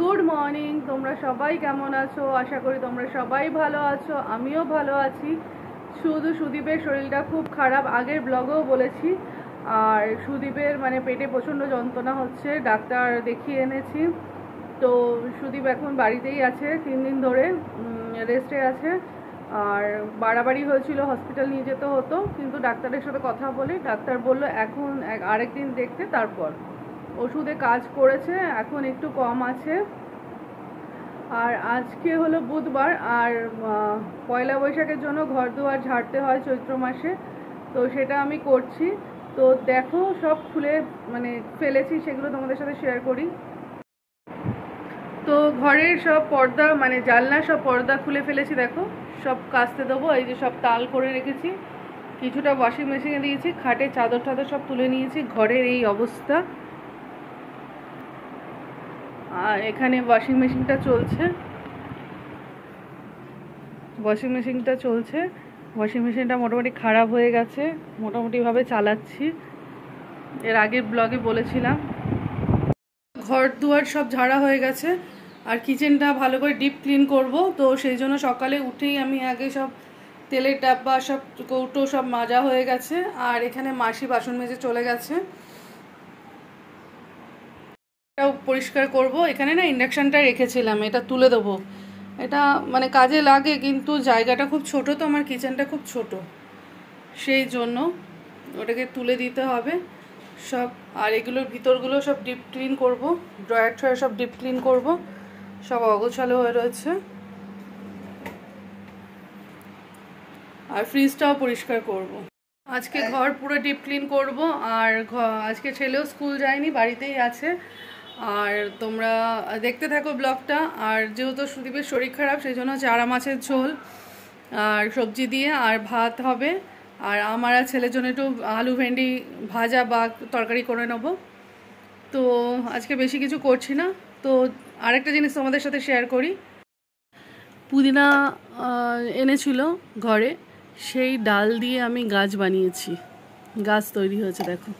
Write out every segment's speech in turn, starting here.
Good morning. তোমরা সবাই কেমন আছো? আশা করি তোমরা সবাই ভালো আছো, আমিও ভালো আছি। শুধু সুদীপের শরীরটা খুব খারাপ, আগের ব্লগেও বলেছি। আর সুদীপের মানে পেটে প্রচণ্ড যন্ত্রণা হচ্ছে, ডাক্তার দেখিয়ে এনেছি। তো সুদীপ এখন বাড়িতেই আছে, 3 দিন ধরে রেস্টে আছে। আর বাড়াবাড়ি হয়েছিল, হসপিটাল নিয়ে যেতে হতো, কিন্তু ডাক্তারের সাথে কথা বলে ডাক্তার বললো এখন আরেকদিন দেখতে, তারপর ওষুধে কাজ করেছে, এখন একটু কম আছে। আর আজকে হলো বুধবার, আর পয়লা বৈশাখের জন্য ঘর দুয়ার ঝাড়তে হয় চৈত্র মাসে, তো সেটা আমি করছি। তো দেখো সব খুলে মানে ফেলেছি, সেগুলো তোমাদের সাথে শেয়ার করি। তো ঘরের সব পর্দা মানে জানলার সব পর্দা খুলে ফেলেছি, দেখো সব কাচতে দেবো। এই যে সব তাল করে রেখেছি, কিছুটা ওয়াশিং মেশিনে দিয়েছি, খাটে চাদর টাদর সব তুলে নিয়েছি। ঘরের এই অবস্থা। আর এখানে ওয়াশিং মেশিনটা চলছে, ওয়াশিং মেশিনটা মোটামুটি খারাপ হয়ে গেছে, মোটামুটিভাবে চালাচ্ছি। এর আগের ব্লগে বলেছিলাম। ঘর দুয়ার সব ঝাড়া হয়ে গেছে, আর কিচেনটা ভালো করে ডিপ ক্লিন করব। তো সেই জন্য সকালে উঠেই আমি আগে সব তেলের ডাব্বা সব কৌটো সব মাজা হয়ে গেছে। আর এখানে মাসি বাসন মেজে চলে গেছে, এটাও পরিষ্কার করব। এখানে না ইন্ডাকশানটা রেখেছিলাম, এটা তুলে দেবো। এটা মানে কাজে লাগে, কিন্তু জায়গাটা খুব ছোট, তো আমার কিচেনটা খুব ছোট, সেই জন্য ওটাকে তুলে দিতে হবে সব। আর এগুলোর ভিতরগুলো সব ডিপ ক্লিন করব, ড্রয়ার ট্রয়ার সব ডিপ ক্লিন করব, সব অগোছালো হয়ে রয়েছে। আর ফ্রিজটাও পরিষ্কার করব। আজকে ঘর পুরো ডিপ ক্লিন করব। আর আজকে ছেলেও স্কুল যায়নি, বাড়িতেই আছে। আর তোমরা দেখতে থাকো ব্লগটা। আর যেহেতু সুদীপের শরীর খারাপ, সেই জন্য চারা মাছের ঝোল আর সবজি দিয়ে আর ভাত হবে। আর আমার আর ছেলের জন্য একটু আলু ভেন্ডি ভাজা বা তরকারি করে নেব। তো আজকে বেশি কিছু করছি না। তো আরেকটা জিনিস তোমাদের সাথে শেয়ার করি। পুদিনা এনেছিল ঘরে, সেই ডাল দিয়ে আমি গাছ বানিয়েছি, গাছ তৈরি হয়েছে দেখো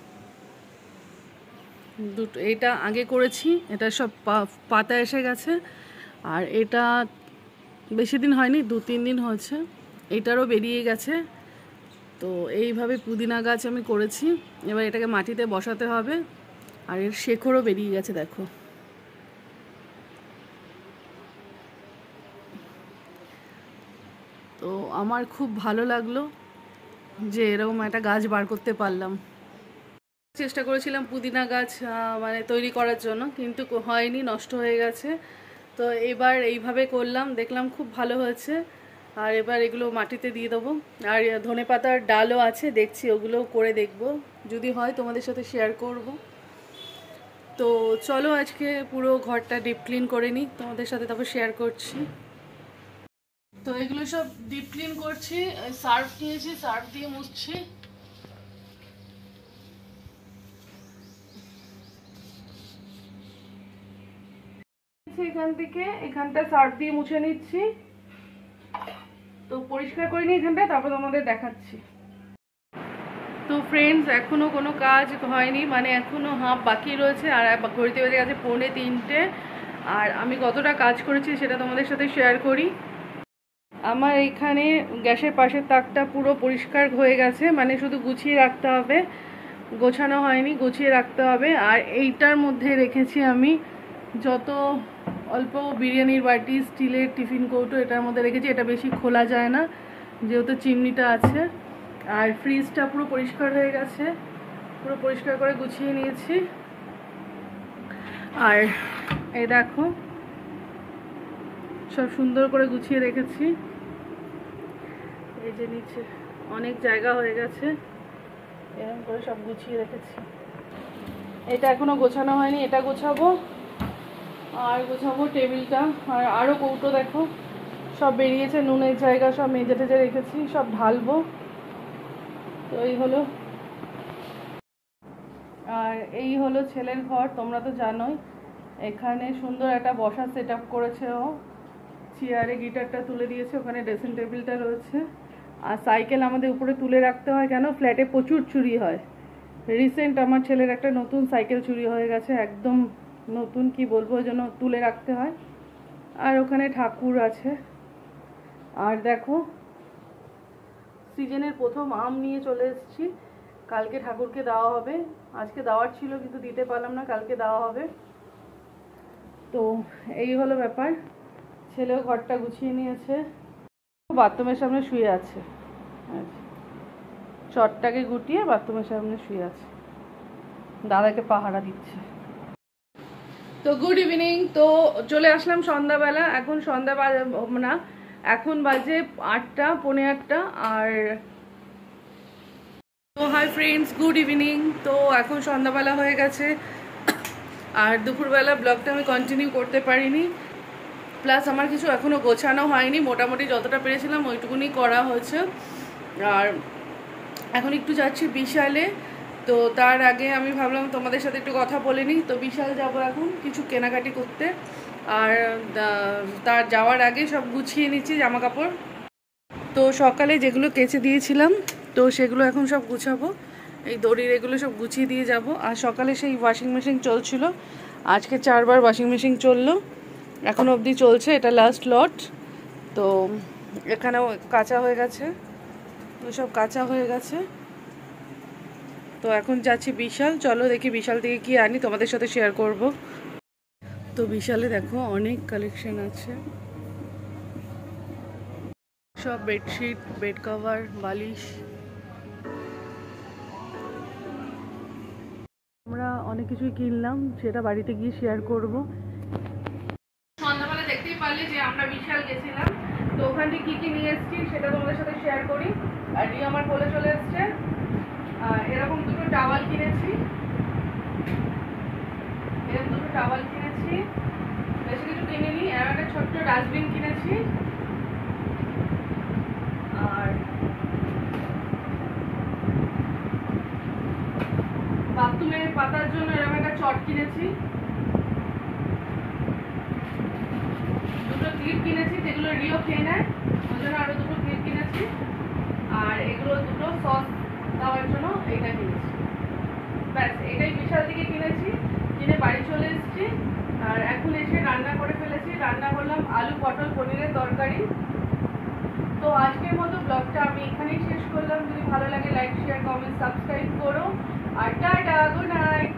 দুটো। এটা আগে করেছি, এটা সব পাতা এসে গেছে। আর এটা বেশি দিন হয়নি, 2-3 দিন হয়েছে, এটারও বেরিয়ে গেছে। তো এইভাবে পুদিনা গাছ আমি করেছি। এবার এটাকে মাটিতে বসাতে হবে। আর এর শেকড়ও বেরিয়ে গেছে দেখো। তো আমার খুব ভালো লাগলো যে এরকম একটা গাছ বার করতে পারলাম। চেষ্টা করেছিলাম পুদিনা গাছ মানে তৈরি করার জন্য, কিন্তু হয়নি, নষ্ট হয়ে গেছে। তো এবার এইভাবে করলাম, দেখলাম খুব ভালো হয়েছে। আর এবার এগুলো মাটিতে দিয়ে দেবো। আর ধনেপাতার ডালও আছে, দেখছি ওগুলোও করে দেখব, যদি হয় তোমাদের সাথে শেয়ার করব। তো চলো আজকে পুরো ঘরটা ডিপ ক্লিন করে নিই, তোমাদের সাথে তারপর শেয়ার করছি। তো এগুলো সব ডিপ ক্লিন করছি, সার্ফ নিয়েছি, সার্ফ দিয়ে মুছছি। এখান থেকে এখানটা সার্ফ দিয়ে মুছে নিচ্ছি। তো পরিষ্কার করে নিই এখানটা, তারপর তোমাদের দেখাচ্ছি। তো ফ্রেন্ডস, এখনো কোনো কাজ হয়নি, মানে এখনো হাফ বাকি রয়েছে। আর ঘড়িতে বেজে গেছে 2:45। আর আমি কতটা কাজ করেছি সেটা তোমাদের সাথে শেয়ার করি। আমার এখানে গ্যাসের পাশের তাকটা পুরো পরিষ্কার হয়ে গেছে, মানে শুধু গুছিয়ে রাখতে হবে, গোছানো হয়নি, গুছিয়ে রাখতে হবে। আর এইটার মধ্যে রেখেছি আমি যত অল্প বিরিয়ানির বাটি, স্টিলের টিফিন কৌটো এটার মধ্যে রেখেছি। এটা বেশি খোলা যায় না যেহেতু চিমনিটা আছে। আর ফ্রিজটা পুরো পরিষ্কার হয়ে গেছে, পুরো পরিষ্কার করে গুছিয়ে নিয়েছি। আর এই দেখো সব সুন্দর করে গুছিয়ে রেখেছি। এই যে নিচে অনেক জায়গা হয়ে গেছে, এরকম করে সব গুছিয়ে রেখেছি। এটা এখনো গোছানো হয়নি, এটা গোছাবো। আর গোছাবো টেবিলটা। আর আরও কৌটো দেখো সব বেরিয়েছে, নুনের জায়গা সব মেজে টেজে রেখেছি, সব ঢালবো। তো এই হলো। আর এই হলো ছেলের ঘর, তোমরা তো জানোই। এখানে সুন্দর একটা বসার সেট আপ করেছে ও, চেয়ারে গিটারটা তুলে দিয়েছে, ওখানে ড্রেসিং টেবিলটা রয়েছে। আর সাইকেল আমাদের উপরে তুলে রাখতে হয়, কেন ফ্ল্যাটে প্রচুর চুরি হয়। রিসেন্ট আমার ছেলের একটা নতুন সাইকেল চুরি হয়ে গেছে, একদম নতুন কি বলবো, ওই জন্য তুলে রাখতে হয়। আর ওখানে ঠাকুর আছে। আর দেখো সিজনের প্রথম আম নিয়ে চলে এসেছি, কালকে ঠাকুরকে দেওয়া হবে। আজকে দেওয়ার ছিল কিন্তু দিতে পারলাম না, কালকে দেওয়া হবে। তো এই হলো ব্যাপার। ছেলেও ঘরটা গুছিয়ে নিয়েছে, বাথরুমের সামনে শুয়ে আছে, চটটাকে গুটিয়ে বাথরুমের সামনে শুয়ে আছে, দাদাকে পাহারা দিচ্ছে। তো গুড ইভিনিং। তো চলে আসলাম সন্ধ্যাবেলা। এখন সন্ধ্যা না, এখন বাজে 8টা, পৌনে 8টা। আর তো হাই ফ্রেন্ডস, গুড ইভিনিং। তো এখন সন্ধ্যাবেলা হয়ে গেছে, আর দুপুরবেলা ব্লগটা আমি কন্টিনিউ করতে পারিনি। প্লাস আমার কিছু এখনও গোছানো হয়নি, মোটামুটি যতটা পেরেছিলাম ওইটুকুনি করা হয়েছে। আর এখন একটু যাচ্ছি বিশালে। তো তার আগে আমি ভাবলাম তোমাদের সাথে একটু কথা বলে নিই। তো বিশাল যাবো এখন কিছু কেনাকাটি করতে। আর তার যাওয়ার আগে সব গুছিয়ে নিচ্ছি জামা কাপড়। তো সকালে যেগুলো কেচে দিয়েছিলাম তো সেগুলো এখন সব গুছাবো, এই দড়ির এগুলো সব গুছিয়ে দিয়ে যাব। আর সকালে সেই ওয়াশিং মেশিন চলছিল, আজকে 4বার ওয়াশিং মেশিন চললো, এখন অবধি চলছে, এটা লাস্ট লট। তো এখানেও কাঁচা হয়ে গেছে, সব কাঁচা হয়ে গেছে। তো এখন যাচ্ছি বিশাল, চলো দেখি বিশাল থেকে কি আনি, তোমাদের সাথে শেয়ার করব। তো বিশালে দেখো অনেক কালেকশন আছে, সব বেডশিট, বেড কভার, বালিশ। আমরা অনেক কিছুই কিনলাম, সেটা বাড়িতে গিয়ে শেয়ার করব। সন্ধ্যাবেলা দেখতেই পারলে যে আমরা বিশাল গেছিলাম, তো ওখান থেকে কী নিয়ে এসেছি সেটা তোমাদের সাথে শেয়ার করি। আর রিয়া আমার কোলে চলে এসছে। এরকম দুটো টাওয়াল কিনেছি, বেশি কিছু কিনিনি। আর একটা ছোট্ট ডাস্টবিন কিনেছি। আর বাথরুমে পাতার জন্য এরকম একটা চট কিনেছি। দুটো ক্লিপ কিনেছি, যেগুলো রিও খেয়ে নেয়, ওই জন্য আরো দুটো ক্লিপ কিনেছি। আর এগুলো দুটো সস দেওয়ার জন্য এইটা কিনেছি। ব্যাস, এটাই বিশাল থেকে কিনেছি, কিনে বাড়ি চলে এসেছি। আর এখন এসে রান্না করে ফেলেছি, রান্না করলাম আলু পটল পনিরের তরকারি। তো আজকের মতো ব্লগটা আমি এখানেই শেষ করলাম। যদি ভালো লাগে লাইক শেয়ার কমেন্ট সাবস্ক্রাইব করো। আর টাটা, গুড নাইট।